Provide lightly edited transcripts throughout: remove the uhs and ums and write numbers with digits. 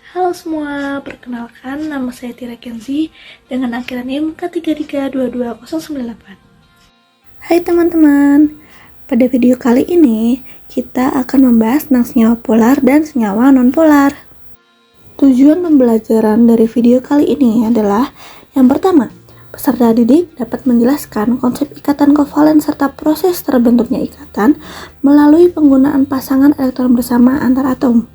Halo semua, perkenalkan nama saya Tira Kenzi dengan akhiran NIM K33222098. Hai teman-teman, pada video kali ini kita akan membahas tentang senyawa polar dan senyawa non-polar. Tujuan pembelajaran dari video kali ini adalah yang pertama, peserta didik dapat menjelaskan konsep ikatan kovalen serta proses terbentuknya ikatan melalui penggunaan pasangan elektron bersama antar atom.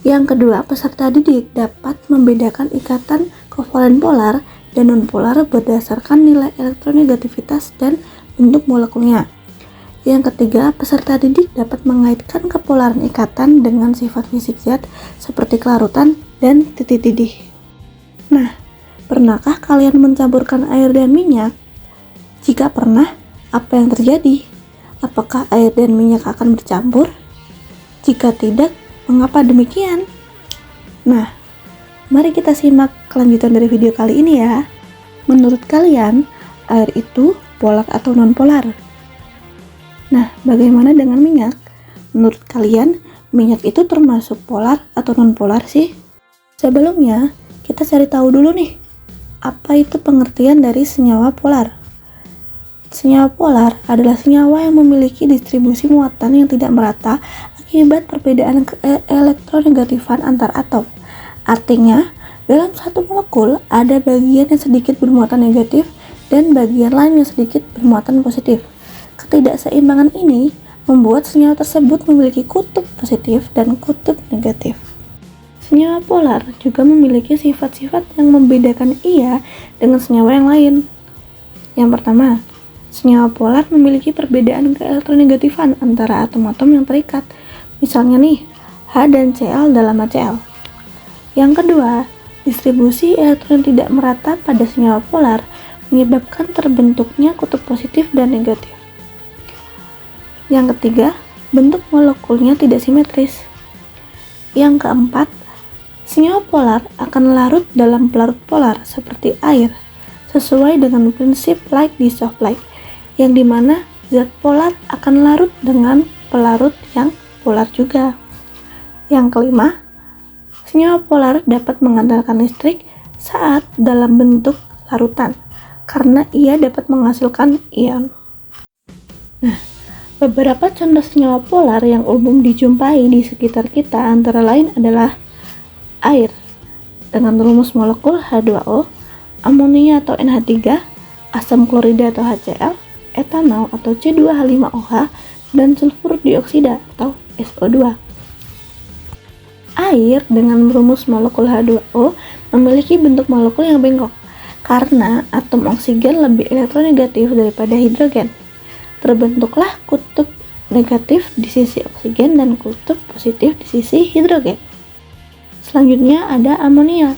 Yang kedua, peserta didik dapat membedakan ikatan kovalen polar dan non-polar berdasarkan nilai elektronegativitas dan bentuk molekulnya. Yang ketiga, peserta didik dapat mengaitkan kepolaran ikatan dengan sifat fisik zat seperti kelarutan dan titik didih. Nah, pernahkah kalian mencampurkan air dan minyak? Jika pernah, apa yang terjadi? Apakah air dan minyak akan bercampur? Jika tidak, mengapa demikian? Nah, mari kita simak kelanjutan dari video kali ini ya. Menurut kalian, air itu polar atau non-polar? Nah, bagaimana dengan minyak? Menurut kalian, minyak itu termasuk polar atau non-polar sih? Sebelumnya, kita cari tahu dulu nih, apa itu pengertian dari senyawa polar? Senyawa polar adalah senyawa yang memiliki distribusi muatan yang tidak merata akibat perbedaan elektronegatifan antar atom. Artinya, dalam satu molekul ada bagian yang sedikit bermuatan negatif dan bagian lain yang sedikit bermuatan positif. Ketidakseimbangan ini membuat senyawa tersebut memiliki kutub positif dan kutub negatif. Senyawa polar juga memiliki sifat-sifat yang membedakan ia dengan senyawa yang lain. Yang pertama, senyawa polar memiliki perbedaan keelektronegatifan antara atom-atom yang terikat. Misalnya nih, H dan Cl dalam HCl. Yang kedua, distribusi elektron tidak merata pada senyawa polar menyebabkan terbentuknya kutub positif dan negatif. Yang ketiga, bentuk molekulnya tidak simetris. Yang keempat, senyawa polar akan larut dalam pelarut polar seperti air, sesuai dengan prinsip like dissolve like, yang dimana zat polar akan larut dengan pelarut yang polar juga. Yang kelima, senyawa polar dapat mengantarkan listrik saat dalam bentuk larutan karena ia dapat menghasilkan ion. Nah, beberapa contoh senyawa polar yang umum dijumpai di sekitar kita antara lain adalah air dengan rumus molekul H2O, amonia atau NH3, asam klorida atau HCl, etanol atau C2H5OH, dan sulfur dioksida atau SO2. Air dengan rumus molekul H2O memiliki bentuk molekul yang bengkok karena atom oksigen lebih elektronegatif daripada hidrogen. Terbentuklah kutub negatif di sisi oksigen dan kutub positif di sisi hidrogen. Selanjutnya ada amonia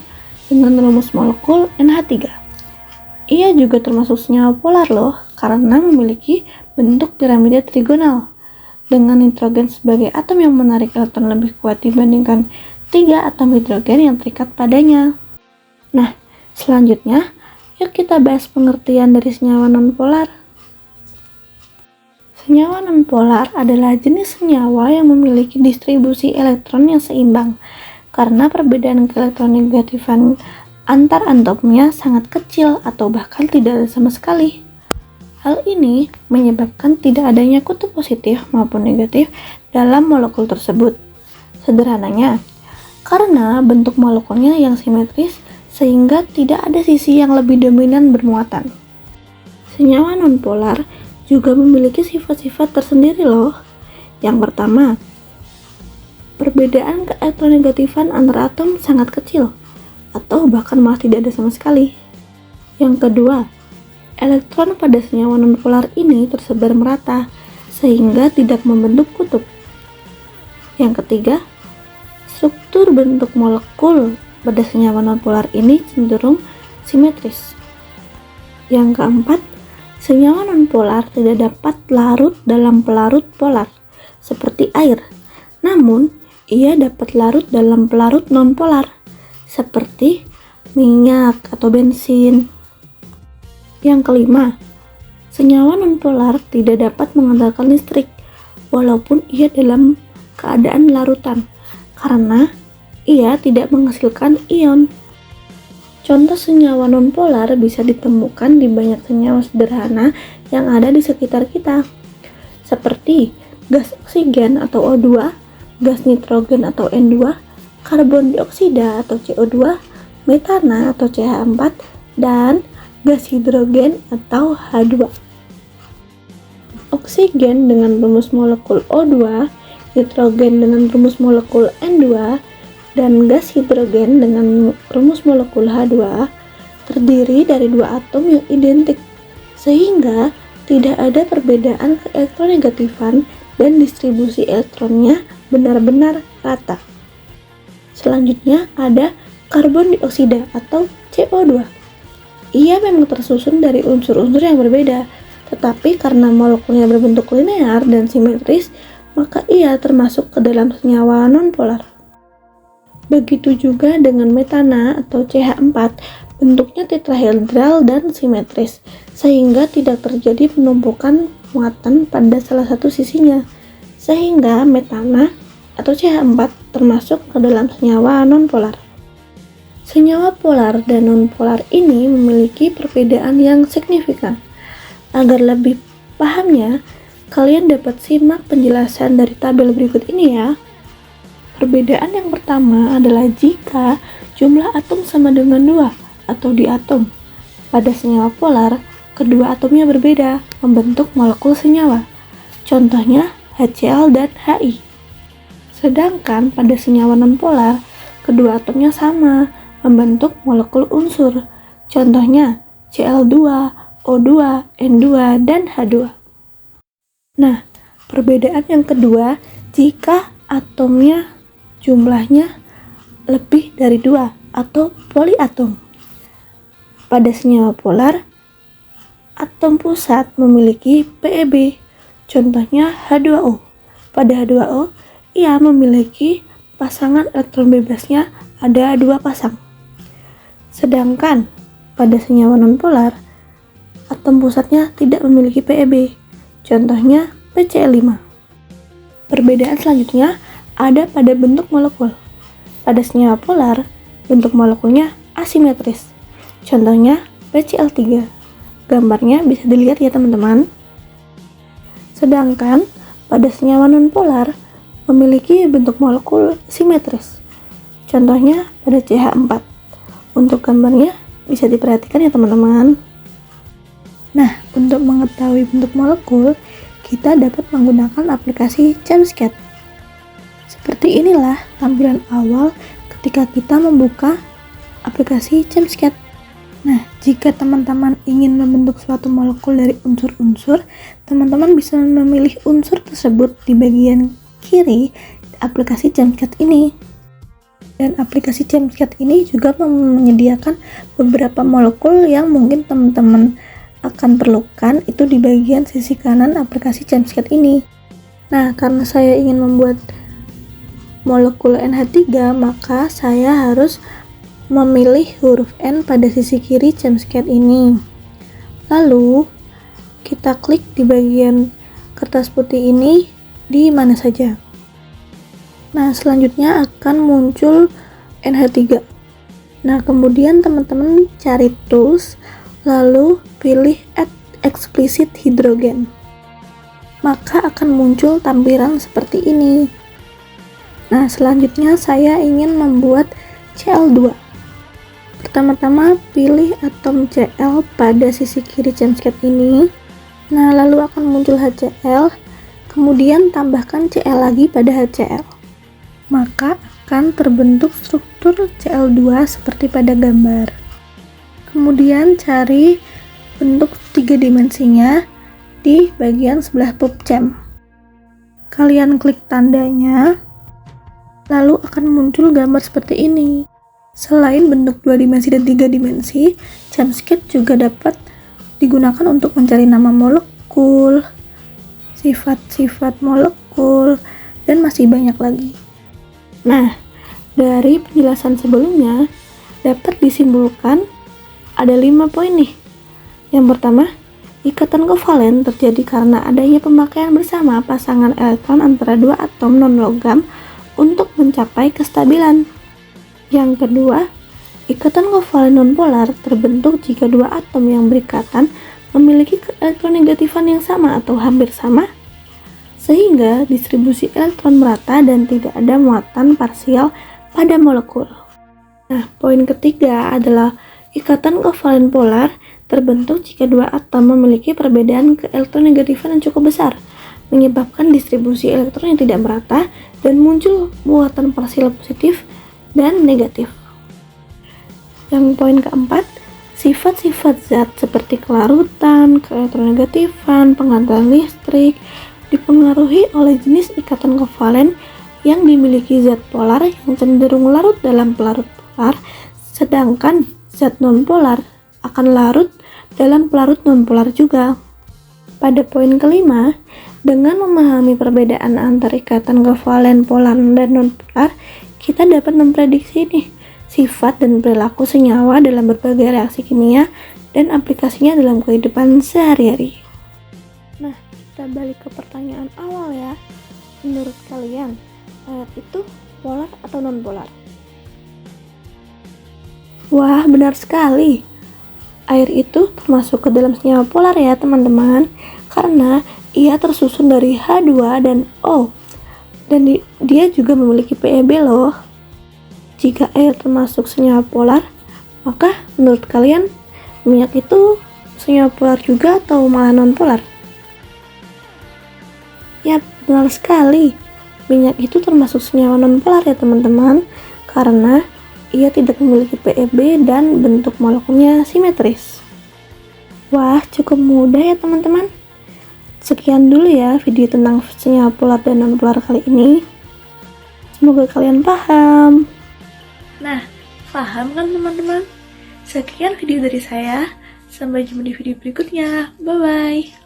dengan rumus molekul NH3. Ia juga termasuk senyawa polar loh karena memiliki bentuk piramida trigonal dengan nitrogen sebagai atom yang menarik elektron lebih kuat dibandingkan 3 atom hidrogen yang terikat padanya. Nah, selanjutnya yuk kita bahas pengertian dari senyawa nonpolar. Senyawa nonpolar adalah jenis senyawa yang memiliki distribusi elektron yang seimbang karena perbedaan keelektronegatifan antar atomnya sangat kecil atau bahkan tidak ada sama sekali. Hal ini menyebabkan tidak adanya kutub positif maupun negatif dalam molekul tersebut. Sederhananya, karena bentuk molekulnya yang simetris sehingga tidak ada sisi yang lebih dominan bermuatan. Senyawa nonpolar juga memiliki sifat-sifat tersendiri loh. Yang pertama, perbedaan keelektronegatifan antar atom sangat kecil atau bahkan malah tidak ada sama sekali. Yang kedua, elektron pada senyawa nonpolar ini tersebar merata sehingga tidak membentuk kutub. Yang ketiga, struktur bentuk molekul pada senyawa nonpolar ini cenderung simetris. Yang keempat, senyawa nonpolar tidak dapat larut dalam pelarut polar seperti air, namun ia dapat larut dalam pelarut nonpolar seperti minyak atau bensin. Yang kelima, senyawa nonpolar tidak dapat mengantarkan listrik walaupun ia dalam keadaan larutan karena ia tidak menghasilkan ion. Contoh senyawa nonpolar bisa ditemukan di banyak senyawa sederhana yang ada di sekitar kita, seperti gas oksigen atau O2, gas nitrogen atau N2, karbon dioksida atau CO2, metana atau CH4, dan gas hidrogen atau H2. Oksigen dengan rumus molekul O2, nitrogen dengan rumus molekul N2, dan gas hidrogen dengan rumus molekul H2 terdiri dari dua atom yang identik, sehingga tidak ada perbedaan keelektronegatifan dan distribusi elektronnya benar-benar rata. Selanjutnya ada karbon dioksida atau CO2. Ia memang tersusun dari unsur-unsur yang berbeda, tetapi karena molekulnya berbentuk linear dan simetris, maka ia termasuk ke dalam senyawa nonpolar. Begitu juga dengan metana atau CH4, bentuknya tetrahedral dan simetris, sehingga tidak terjadi penumpukan muatan pada salah satu sisinya, sehingga metana atau CH4 termasuk ke dalam senyawa nonpolar. Senyawa polar dan nonpolar ini memiliki perbedaan yang signifikan. Agar lebih pahamnya, kalian dapat simak penjelasan dari tabel berikut ini ya. Perbedaan yang pertama adalah jika jumlah atom sama dengan 2 atau diatom. Pada senyawa polar, kedua atomnya berbeda, membentuk molekul senyawa. Contohnya HCl dan HI. Sedangkan pada senyawa nonpolar, kedua atomnya sama, membentuk molekul unsur. Contohnya Cl2, O2, N2, dan H2. Nah, perbedaan yang kedua, jika atomnya jumlahnya lebih dari 2 atau poliatom. Pada senyawa polar, atom pusat memiliki PeB, contohnya H2O. Pada H2O, ia memiliki pasangan elektron bebasnya ada 2 pasang. Sedangkan pada senyawa nonpolar, atom pusatnya tidak memiliki PeB, contohnya PCl5. Perbedaan selanjutnya ada pada bentuk molekul. Pada senyawa polar, bentuk molekulnya asimetris, contohnya PCl3. Gambarnya bisa dilihat ya teman-teman. Sedangkan pada senyawa nonpolar memiliki bentuk molekul simetris, contohnya pada CH4. Untuk gambarnya bisa diperhatikan ya teman-teman. Nah, untuk mengetahui bentuk molekul, kita dapat menggunakan aplikasi ChemScat. Seperti inilah tampilan awal ketika kita membuka aplikasi ChemScat. Nah, jika teman-teman ingin membentuk suatu molekul dari unsur-unsur, teman-teman bisa memilih unsur tersebut di bagian kiri aplikasi ChemScat ini. Dan aplikasi ChemScat ini juga menyediakan beberapa molekul yang mungkin teman-teman akan perlukan itu di bagian sisi kanan aplikasi ChemScat ini. Nah, karena saya ingin membuat molekul NH3, maka saya harus memilih huruf N pada sisi kiri ChemScat ini. Lalu, kita klik di bagian kertas putih ini di mana saja. Nah, selanjutnya akan muncul NH3. Nah, kemudian teman-teman cari tools, lalu pilih add explicit hydrogen. Maka akan muncul tampilan seperti ini. Nah, selanjutnya saya ingin membuat Cl2. Pertama-tama pilih atom Cl pada sisi kiri ChemScat ini. Nah, lalu akan muncul HCl, kemudian tambahkan Cl lagi pada HCl. Maka akan terbentuk struktur Cl2 seperti pada gambar. Kemudian cari bentuk 3 dimensinya di bagian sebelah PubChem. Kalian klik tandanya, lalu akan muncul gambar seperti ini. Selain bentuk 2 dimensi dan 3 dimensi, ChemScat juga dapat digunakan untuk mencari nama molekul, sifat-sifat molekul, dan masih banyak lagi. Nah, dari penjelasan sebelumnya dapat disimpulkan ada 5 poin nih. Yang pertama, ikatan kovalen terjadi karena adanya pemakaian bersama pasangan elektron antara 2 atom non-logam untuk mencapai kestabilan. Yang kedua, ikatan kovalen nonpolar terbentuk jika dua atom yang berikatan memiliki elektronegatifan yang sama atau hampir sama, sehingga distribusi elektron merata dan tidak ada muatan parsial pada molekul. Nah, poin ketiga adalah ikatan kovalen polar terbentuk jika dua atom memiliki perbedaan keelektronegatifan yang cukup besar, menyebabkan distribusi elektron yang tidak merata dan muncul muatan parsial positif dan negatif. Yang poin keempat, sifat-sifat zat seperti kelarutan, keelektronegatifan, pengantaran listrik dipengaruhi oleh jenis ikatan kovalen yang dimiliki zat polar yang cenderung larut dalam pelarut polar, sedangkan zat nonpolar akan larut dalam pelarut nonpolar juga. Pada poin kelima, dengan memahami perbedaan antar ikatan kovalen polar dan nonpolar, kita dapat memprediksi sifat dan perilaku senyawa dalam berbagai reaksi kimia dan aplikasinya dalam kehidupan sehari-hari. Nah, kita balik ke pertanyaan awal ya. Menurut kalian, air itu polar atau nonpolar? Wah, benar sekali. Air itu termasuk ke dalam senyawa polar ya teman-teman, karena ia tersusun dari H2 dan O, dan dia juga memiliki PeB loh. Jika air termasuk senyawa polar, maka menurut kalian minyak itu senyawa polar juga atau malah non-polar? Ya, benar sekali. Minyak itu termasuk senyawa non-polar ya teman-teman, karena ia tidak memiliki PeB dan bentuk molekulnya simetris. Wah, cukup mudah ya teman-teman. Sekian dulu ya video tentang senyawa polar dan non-polar kali ini. Semoga kalian paham. Nah, paham kan teman-teman? Sekian video dari saya. Sampai jumpa di video berikutnya. Bye-bye.